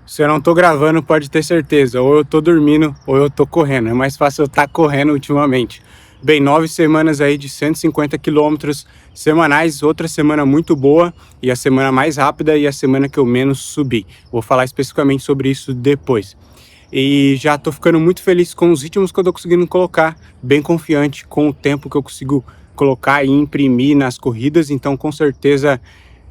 Se eu não tô gravando, pode ter certeza, ou eu tô dormindo ou eu tô correndo. É mais fácil eu estar correndo ultimamente. Bem, 9 semanas aí de 150 quilômetros semanais, outra semana muito boa e a semana mais rápida e a semana que eu menos subi. Vou falar especificamente sobre isso depois. E já tô ficando muito feliz com os ritmos que eu tô conseguindo colocar, bem confiante com o tempo que eu consigo colocar e imprimir nas corridas, então com certeza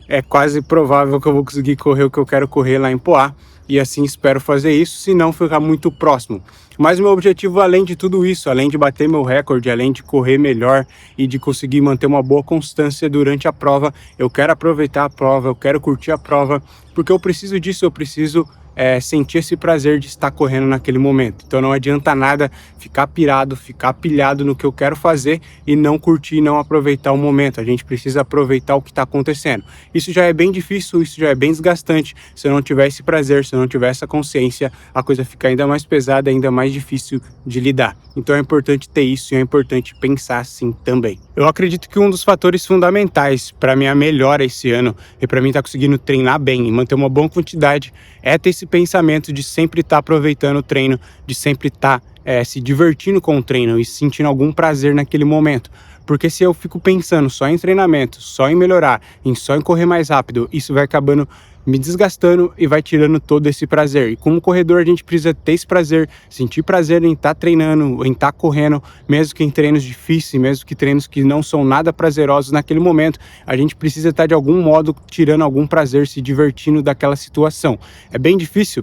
é quase provável que eu vou conseguir correr o que eu quero correr lá em Poá, e assim espero fazer isso, se não ficar muito próximo. Mas meu objetivo, além de tudo isso, além de bater meu recorde, além de correr melhor e de conseguir manter uma boa constância durante a prova, eu quero aproveitar a prova, eu quero curtir a prova, porque eu preciso disso, eu preciso sentir esse prazer de estar correndo naquele momento. Então não adianta nada ficar pirado, ficar pilhado no que eu quero fazer e não curtir, e não aproveitar o momento. A gente precisa aproveitar o que está acontecendo. Isso já é bem difícil, isso já é bem desgastante. Se eu não tiver esse prazer, se eu não tiver essa consciência, a coisa fica ainda mais pesada, ainda mais difícil de lidar. Então é importante ter isso e é importante pensar assim também. Eu acredito que um dos fatores fundamentais para minha melhora esse ano e para mim estar conseguindo treinar bem e manter uma boa quantidade é ter esse pensamento de sempre estar aproveitando o treino, de sempre estar se divertindo com o treino e sentindo algum prazer naquele momento. Porque se eu fico pensando só em treinamento, só em melhorar, só em correr mais rápido, isso vai acabando me desgastando e vai tirando todo esse prazer. E como corredor a gente precisa ter esse prazer, sentir prazer em estar treinando, em estar correndo, mesmo que em treinos difíceis, mesmo que treinos que não são nada prazerosos naquele momento, a gente precisa estar de algum modo tirando algum prazer, se divertindo daquela situação. É bem difícil,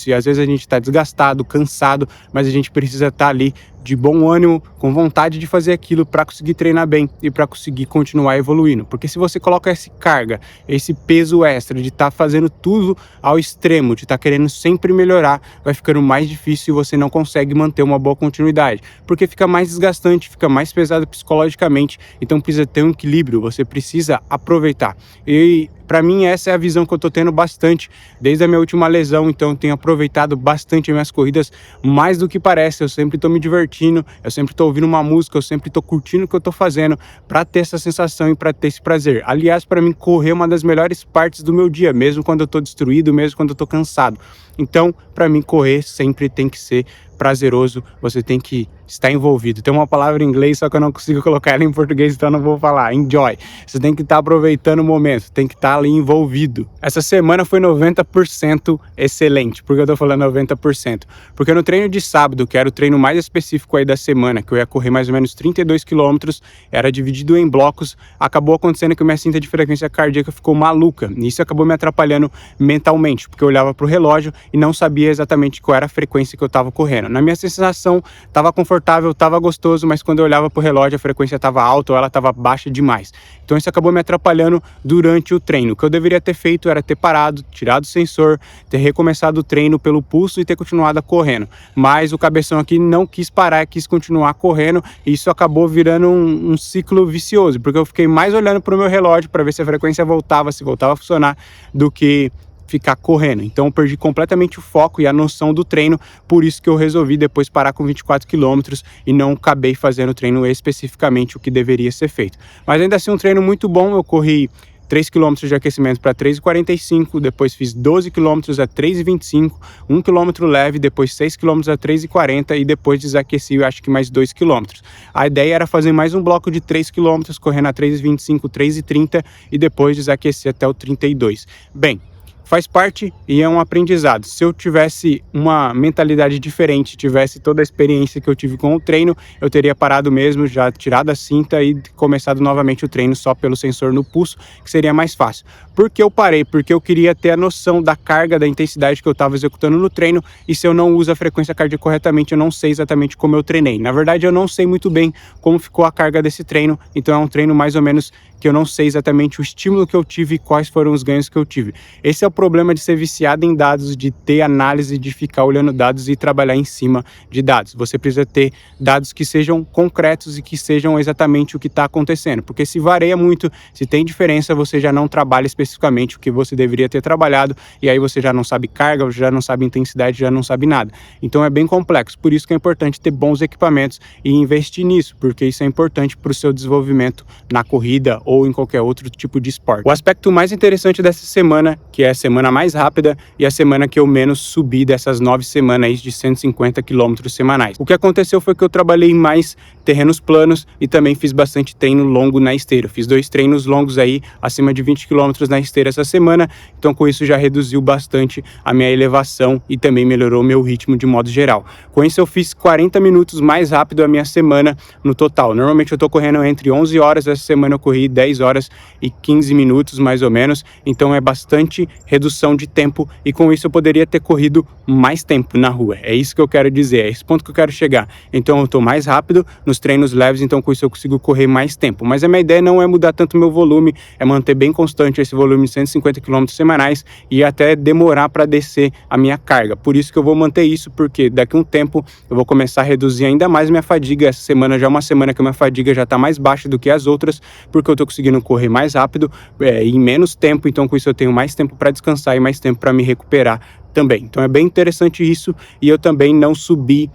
e às vezes a gente está desgastado, cansado, mas a gente precisa estar ali de bom ânimo, com vontade de fazer aquilo para conseguir treinar bem e para conseguir continuar evoluindo. Porque se você coloca essa carga, esse peso extra de estar fazendo tudo ao extremo, de estar querendo sempre melhorar, vai ficando mais difícil e você não consegue manter uma boa continuidade. Porque fica mais desgastante, fica mais pesado psicologicamente, então precisa ter um equilíbrio, você precisa aproveitar. E para mim essa é a visão que eu tô tendo bastante desde a minha última lesão, então eu tenho aproveitado bastante as minhas corridas, mais do que parece. Eu sempre tô me divertindo, eu sempre tô ouvindo uma música, eu sempre tô curtindo o que eu tô fazendo para ter essa sensação e para ter esse prazer. Aliás, para mim correr é uma das melhores partes do meu dia, mesmo quando eu tô destruído, mesmo quando eu tô cansado. Então, para mim correr sempre tem que ser prazeroso, você tem que estar envolvido. Tem uma palavra em inglês, só que eu não consigo colocar ela em português, então eu não vou falar. Enjoy. Você tem que estar aproveitando o momento, tem que estar ali envolvido. Essa semana foi 90% excelente. Por que eu tô falando 90%? Porque no treino de sábado, que era o treino mais específico aí da semana, que eu ia correr mais ou menos 32 quilômetros, era dividido em blocos, acabou acontecendo que minha cinta de frequência cardíaca ficou maluca. E isso acabou me atrapalhando mentalmente, porque eu olhava pro relógio e não sabia exatamente qual era a frequência que eu tava correndo. Na minha sensação, estava confortável, estava gostoso, mas quando eu olhava para o relógio a frequência estava alta ou ela estava baixa demais. Então isso acabou me atrapalhando durante o treino. O que eu deveria ter feito era ter parado, tirado o sensor, ter recomeçado o treino pelo pulso e ter continuado correndo. Mas o cabeção aqui não quis parar, quis continuar correndo, e isso acabou virando um ciclo vicioso, porque eu fiquei mais olhando para o meu relógio para ver se a frequência voltava, se voltava a funcionar, do que ficar correndo. Então eu perdi completamente o foco e a noção do treino, por isso que eu resolvi depois parar com 24 quilômetros e não acabei fazendo o treino especificamente o que deveria ser feito. Mas ainda assim um treino muito bom. Eu corri 3 km de aquecimento para 3,45, depois fiz 12 km a 3,25, 1 km leve, depois 6 km a 3,40 e depois desaqueci, eu acho que mais 2 km. A ideia era fazer mais um bloco de 3 km, correndo a 3,25, 3,30 e depois desaquecer até o 32. Bem, faz parte e é um aprendizado. Se eu tivesse uma mentalidade diferente, tivesse toda a experiência que eu tive com o treino, eu teria parado mesmo, já tirado a cinta e começado novamente o treino só pelo sensor no pulso, que seria mais fácil. Por que eu parei? Porque eu queria ter a noção da carga, da intensidade que eu estava executando no treino, e se eu não uso a frequência cardíaca corretamente, eu não sei exatamente como eu treinei. Na verdade, eu não sei muito bem como ficou a carga desse treino, então é um treino mais ou menos que eu não sei exatamente o estímulo que eu tive e quais foram os ganhos que eu tive. Esse é o problema de ser viciado em dados, de ter análise, de ficar olhando dados e trabalhar em cima de dados. Você precisa ter dados que sejam concretos e que sejam exatamente o que está acontecendo, porque se varia muito, se tem diferença, você já não trabalha especificamente o que você deveria ter trabalhado, e aí você já não sabe carga, já não sabe intensidade, já não sabe nada. Então é bem complexo, por isso que é importante ter bons equipamentos e investir nisso, porque isso é importante para o seu desenvolvimento na corrida ou em qualquer outro tipo de esporte. O aspecto mais interessante dessa semana, que é semana mais rápida e a semana que eu menos subi dessas 9 semanas aí de 150 quilômetros semanais. O que aconteceu foi que eu trabalhei em mais terrenos planos e também fiz bastante treino longo na esteira. Fiz 2 treinos longos aí, acima de 20 quilômetros na esteira essa semana, então com isso já reduziu bastante a minha elevação e também melhorou o meu ritmo de modo geral. Com isso eu fiz 40 minutos mais rápido a minha semana no total. Normalmente eu tô correndo entre 11 horas, essa semana eu corri 10 horas e 15 minutos mais ou menos, então é bastante redução de tempo e com isso eu poderia ter corrido mais tempo na rua. É isso que eu quero dizer, é esse ponto que eu quero chegar. Então eu tô mais rápido nos treinos leves, então com isso eu consigo correr mais tempo. Mas a minha ideia não é mudar tanto meu volume, é manter bem constante esse volume de 150 km semanais e até demorar para descer a minha carga. Por isso que eu vou manter isso, porque daqui a um tempo eu vou começar a reduzir ainda mais minha fadiga. Essa semana já é uma semana que a minha fadiga já está mais baixa do que as outras, porque eu estou conseguindo correr mais rápido em menos tempo, então com isso eu tenho mais tempo para descansar e mais tempo para me recuperar também. Então é bem interessante isso e eu também não subi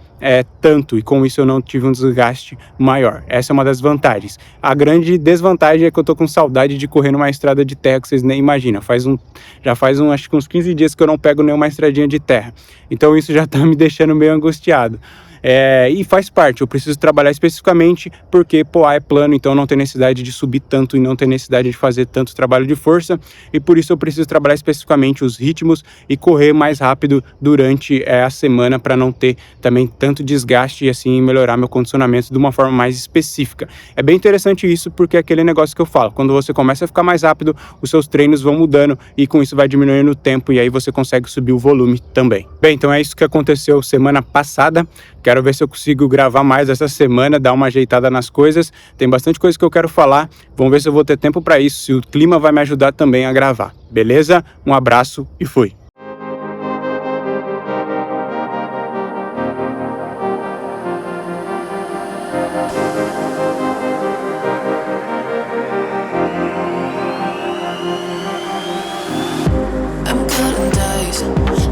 tanto e com isso eu não tive um desgaste maior. Essa é uma das vantagens. A grande desvantagem é que eu tô com saudade de correr numa estrada de terra que vocês nem imaginam. Já faz acho que uns 15 dias que eu não pego nenhuma estradinha de terra. Então isso já tá me deixando meio angustiado. E faz parte, eu preciso trabalhar especificamente porque Poá é plano, então não tem necessidade de subir tanto e não tem necessidade de fazer tanto trabalho de força e por isso eu preciso trabalhar especificamente os ritmos e correr mais rápido durante a semana para não ter também tanto desgaste e assim melhorar meu condicionamento de uma forma mais específica. É bem interessante isso porque é aquele negócio que eu falo, quando você começa a ficar mais rápido, os seus treinos vão mudando e com isso vai diminuindo o tempo e aí você consegue subir o volume também. Bem, então é isso que aconteceu semana passada. Quero ver se eu consigo gravar mais essa semana, dar uma ajeitada nas coisas. Tem bastante coisa que eu quero falar. Vamos ver se eu vou ter tempo para isso, se o clima vai me ajudar também a gravar. Beleza? Um abraço e fui! I'm counting days